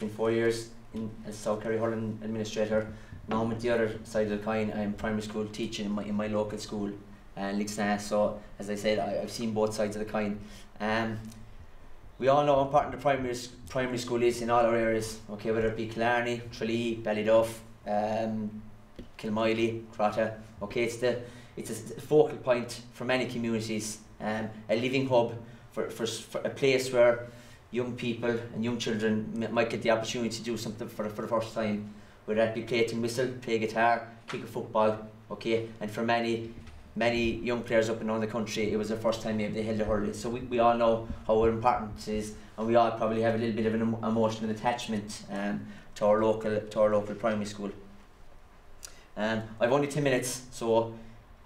spent 4 years as South Kerry Hurling Administrator. Now I'm at the other side of the coin. I'm primary school teaching in my local school, Lixna. So as I said, I've seen both sides of the coin. We all know how important the primary school is in all our areas, okay, whether it be Killarney, Tralee, Ballyduff, Kilmiley, Crotta. Okay, it's a focal point for many communities, a living hub for a place where young people and young children might get the opportunity to do something for the first time, whether that be play tin whistle, play guitar, kick a football, okay, and for many young players up and down the country, it was their first time maybe they held a hurling. So we all know how important it is, and we all probably have a little bit of an emotional attachment to our local primary school. I've only 10 minutes, so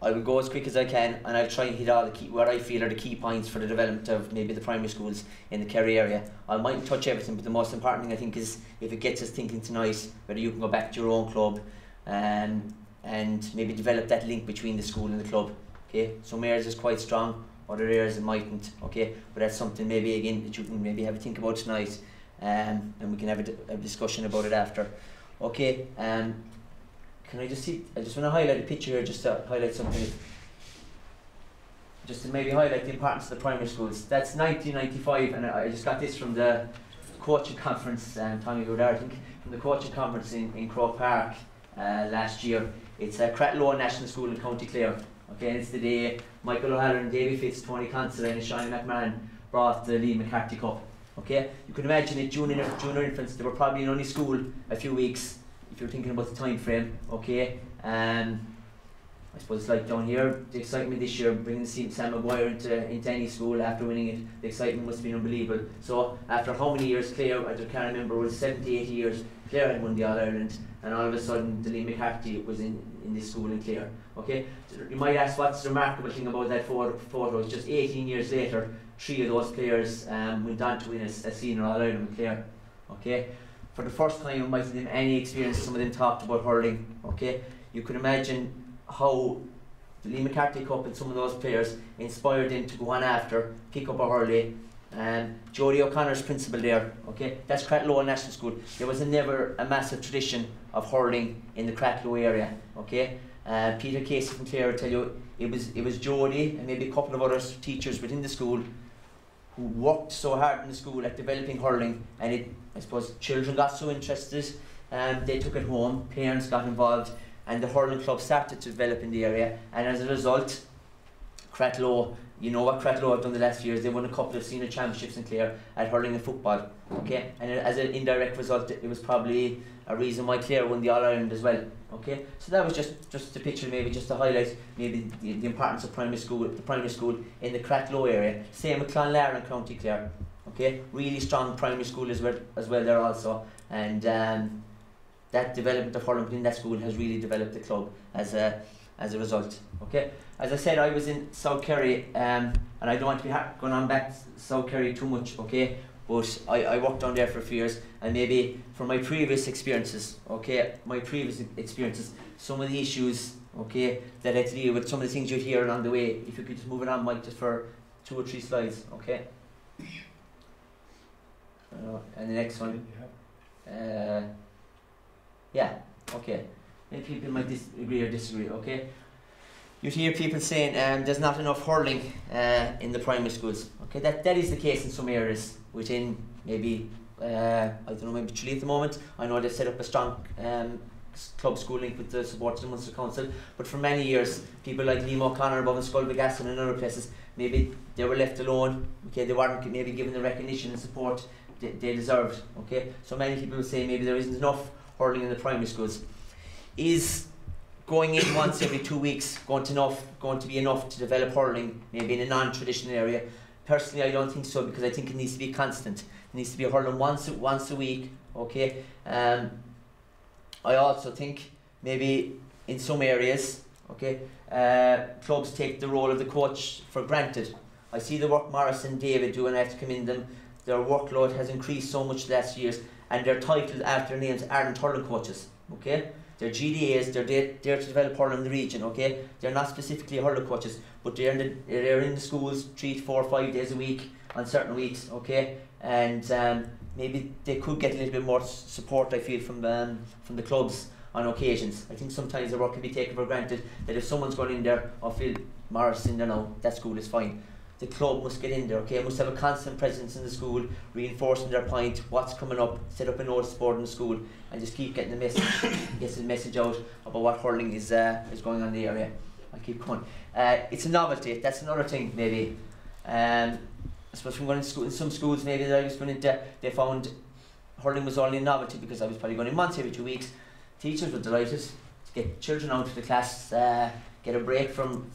I will go as quick as I can, and I'll try and hit all what I feel are the key points for the development of maybe the primary schools in the Kerry area. I mightn't touch everything, but the most important thing I think is if it gets us thinking tonight, whether you can go back to your own club and maybe develop that link between the school and the club. Okay, some areas is quite strong, other areas it mightn't. Okay, but that's something maybe again that you can maybe have a think about tonight, and we can have a discussion about it after. Okay. Can I just see? I just want to highlight a picture here, just to highlight something. Just to maybe highlight the importance of the primary schools. That's 1995, and I just got this from the coaching conference. Tommy Goodar, I think, from the coaching conference in Croke Park last year. It's a Tralee National School in County Clare. Okay, and it's the day Michael O'Halloran, Davy Fitz, Tony Considine, and Sean McMahon brought the Lee McCarthy Cup. Okay, you can imagine it, junior infants. They were probably in only school a few weeks. If you're thinking about the time frame, okay, I suppose it's like down here, the excitement this year, bringing Sam Maguire into any school after winning it, the excitement must have been unbelievable. So after how many years, Clare, I can't remember, it was 70, 80 years, Clare had won the All-Ireland, and all of a sudden the Lee McCarthy was in this school in Clare. Okay, so you might ask what's the remarkable thing about that photo. It's just 18 years later, 3 of those players went on to win a senior All-Ireland with Clare. Okay. For the first time in most of them, any experience, some of them talked about hurling. Okay, you can imagine how the Lee McCarthy Cup and some of those players inspired them to go on after, pick up a hurling. Jody O'Connor's principal there. Okay, that's Cratloe National School. There was never a massive tradition of hurling in the Cratloe area. Okay, Peter Casey from Clare will tell you it was Jody and maybe a couple of other teachers within the school who worked so hard in the school at developing hurling, and I suppose children got so interested, they took it home, parents got involved, and the hurling club started to develop in the area, and as a result, Cratloe, you know what Cratloe have done the last few years, they won a couple of senior championships in Clare at hurling and football, okay, and as an indirect result, it was probably a reason why Clare won the All-Ireland as well, okay, so that was just a picture maybe just to highlight maybe the importance of the primary school in the Cratloe area. Same with Clonlara and County Clare, okay, really strong primary school as well there also, and that development of hurling in that school has really developed the club as a result. Okay, as I said, I was in South Kerry, and I don't want to be going on back to South Kerry too much, okay, but I worked down there for a few years, and maybe from my previous experiences, okay, some of the issues, okay, that I had to deal with, some of the things you'd hear along the way. If you could just move it on, Mike, just for 2 or 3 slides, okay. And the next one, yeah, okay. And people might agree or disagree, okay. You hear people saying there's not enough hurling in the primary schools. Okay, that is the case in some areas within maybe I don't know, maybe Tralee at the moment. I know they've set up a strong club school link with the support of the Munster Council, but for many years people like Liam O'Connor above in Sculbegaston and other places, maybe they were left alone. Okay, they weren't maybe given the recognition and support they deserved. Okay, so many people will say maybe there isn't enough hurling in the primary schools. Is going in once every 2 weeks going to be enough to develop hurling maybe in a non-traditional area? Personally, I don't think so, because I think it needs to be constant. It needs to be hurling once a week. Okay. I also think maybe in some areas, okay, clubs take the role of the coach for granted. I see the work Morris and David do, and I have to commend them. Their workload has increased so much the last years, and they're titled after their names aren't hurling coaches. Okay. They're GDAs, they're there to develop hurling in the region, okay? They're not specifically hurling coaches, but they're in the schools 3 to 4 or 5 days a week on certain weeks, okay? And maybe they could get a little bit more support, I feel, from the clubs on occasions. I think sometimes the work can be taken for granted, that if someone's going in there, I feel Morris in there now, that school is fine. The club must get in there, okay, must have a constant presence in the school, reinforcing their point, what's coming up, set up a notice board in the school, and just keep getting the message out about what hurling is going on in the area. I keep going. It's a novelty, that's another thing maybe. I suppose from going to school, in some schools maybe that I was going into, they found hurling was only a novelty because I was probably going in once every 2 weeks. Teachers were delighted to get children out of the class, get a break from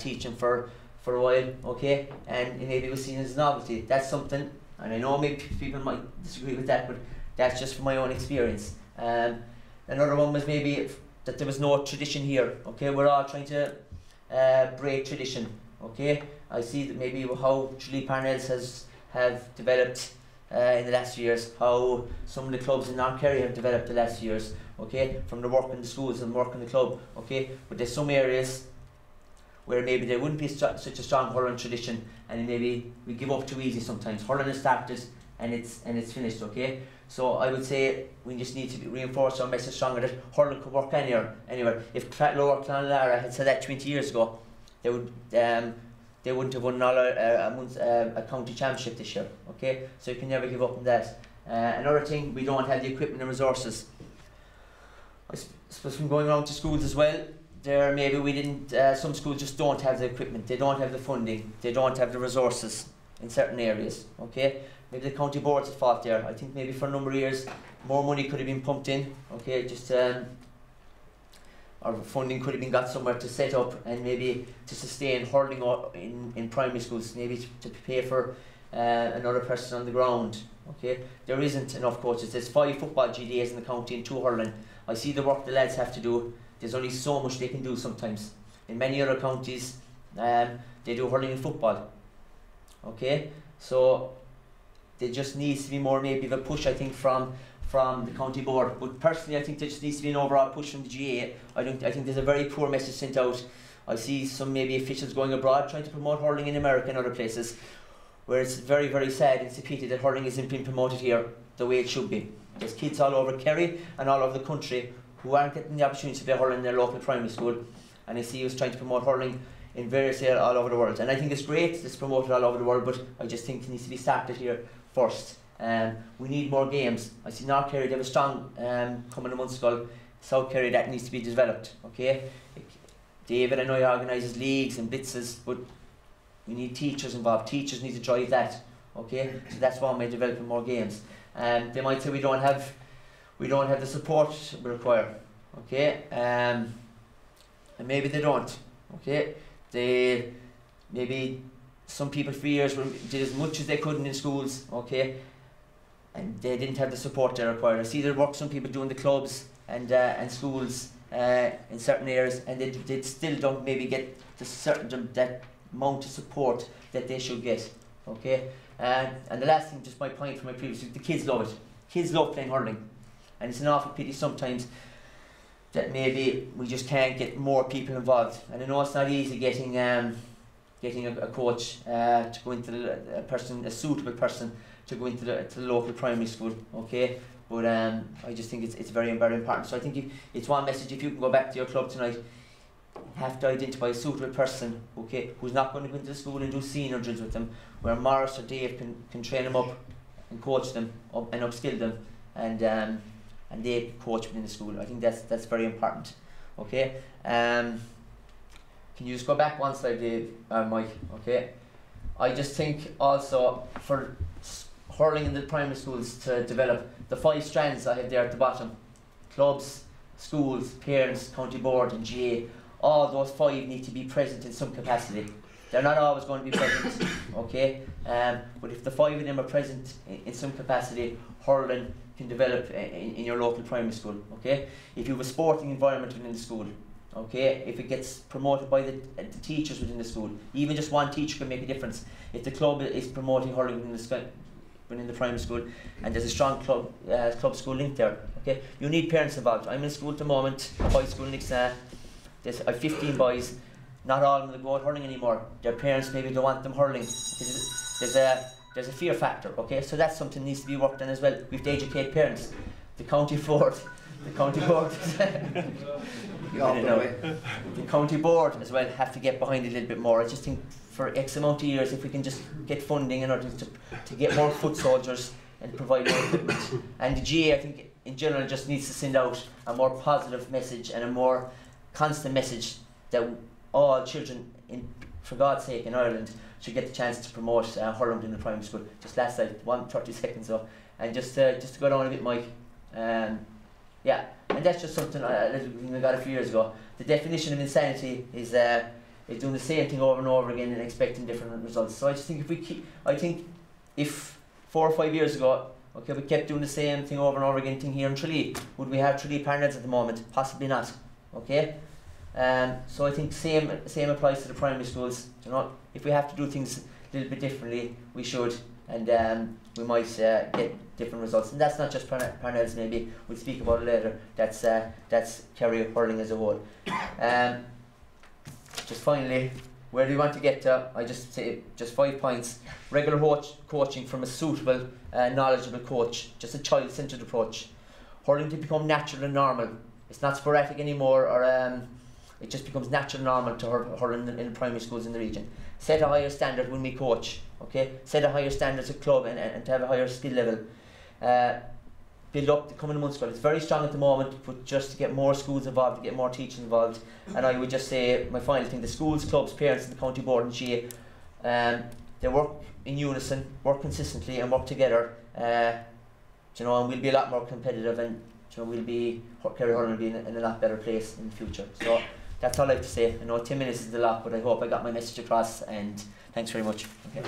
teaching for a while, okay, and maybe it was seen as a novelty. That's something, and I know maybe people might disagree with that, but that's just from my own experience. Another one was maybe that there was no tradition here, okay, we're all trying to break tradition, okay. I see that maybe how Tralee Parnells have developed in the last few years, how some of the clubs in North Kerry have developed the last few years, okay, from the work in the schools and work in the club, okay, but there's some areas where maybe there wouldn't be such a strong hurling tradition, and maybe we give up too easy sometimes. Hurling has started and it's finished, okay? So I would say we just need to reinforce our message stronger that hurling could work anywhere. If Lower Clonlara had said that 20 years ago, they wouldn't have won a county championship this year, okay? So you can never give up on that. Another thing, we don't have the equipment and resources. I suppose from going around to schools as well, there maybe we didn't, some schools just don't have the equipment, they don't have the funding, they don't have the resources in certain areas, okay? Maybe the county board's at fault there. I think maybe for a number of years more money could have been pumped in, okay, just or funding could have been got somewhere to set up and maybe to sustain hurling in primary schools, maybe to pay for another person on the ground, okay? There isn't enough coaches. There's 5 football GDAs in the county and 2 hurling. I see the work the lads have to do. There's only so much they can do sometimes. In many other counties, they do hurling and football. Okay, so there just needs to be more maybe of a push, I think, from the county board. But personally, I think there just needs to be an overall push from the GA. I think there's a very poor message sent out. I see some maybe officials going abroad trying to promote hurling in America and other places, where it's very, very sad and it's a pity that hurling isn't being promoted here the way it should be. There's kids all over Kerry and all over the country who aren't getting the opportunity to play hurling in their local primary school, and I see who's trying to promote hurling in various areas all over the world. And I think it's great that it's promoted all over the world, but I just think it needs to be started here first. We need more games. I see North Kerry, they have a strong coming a month ago. South Kerry, that needs to be developed, okay? David, I know he organises leagues and blitzes, but we need teachers involved. Teachers need to drive that, okay? So that's why we're developing more games. They might say we don't have the support we require, okay? And maybe they don't, okay? Maybe some people for years did as much as they could in schools, okay? And they didn't have the support they required. I see the work some people do in the clubs and schools in certain areas, and they still don't maybe get that amount of support that they should get, okay? And the last thing, just my point from my previous, the kids love it. Kids love playing hurling. And it's an awful pity sometimes that maybe we just can't get more people involved. And I know it's not easy getting a coach to go into a suitable person to go into the local primary school, okay? But I just think it's very, very important. So I think it's one message, if you can go back to your club tonight, you have to identify a suitable person, okay, who's not going to go into the school and do senior drills with them, where Morris or Dave can train them up and coach them up and upskill them, and they coach within the school. I think that's very important, okay? Can you just go back one slide, Dave, Mike, okay? I just think also for hurling in the primary schools to develop the 5 strands I have there at the bottom, clubs, schools, parents, county board and GA, all those 5 need to be present in some capacity. They're not always going to be present, okay? But if the 5 of them are present in some capacity, hurling can develop in your local primary school, okay? If you have a sporting environment within the school, okay, if it gets promoted by the teachers within the school, even just one teacher can make a difference. If the club is promoting hurling within the primary school, and there's a strong club school link there, okay? You need parents involved. I'm in school at the moment, a high school next I have 15 boys. Not all of them go out hurling anymore. Their parents maybe don't want them hurling. There's there's a fear factor, okay? So that's something that needs to be worked on as well. We have to educate parents. The county board, the county board as well have to get behind it a little bit more. I just think for X amount of years, if we can just get funding in order to get more foot soldiers and provide more equipment. And the GA, I think, in general, just needs to send out a more positive message and a more constant message that all children, for God's sake, in Ireland, should get the chance to promote hurling in the primary school. Just last night, 30 seconds though, and just to go down a bit, Mike. Yeah, and that's just something we got a few years ago. The definition of insanity is doing the same thing over and over again and expecting different results. So I just think if 4 or 5 years ago, okay, we kept doing the same thing over and over again here in Tralee, would we have Tralee Parnells at the moment? Possibly not. Okay. So I think same applies to the primary schools. You know, if we have to do things a little bit differently, we should, and we might get different results. And that's not just Parnells. Maybe we'll speak about it later. That's Kerry Hurling as a whole. Just finally, where do we want to get to? I just say just 5 points. Regular coaching from a suitable, knowledgeable coach. Just a child-centred approach. Hurling to become natural and normal. It's not sporadic anymore, or it just becomes natural and normal to hurling in primary schools in the region. Set a higher standard when we coach. Okay, set a higher standard as a club and to have a higher skill level. Build up the coming months. It's very strong at the moment, but just to get more schools involved, to get more teachers involved. And I would just say my final thing: the schools, clubs, parents, and the county board and GA, they work in unison, work consistently, and work together. You know, and we'll be a lot more competitive, and you know, Kerry Hurling will be in a lot better place in the future. So that's all I have to say. I know 10 minutes is a lot, but I hope I got my message across, and thanks very much. Okay.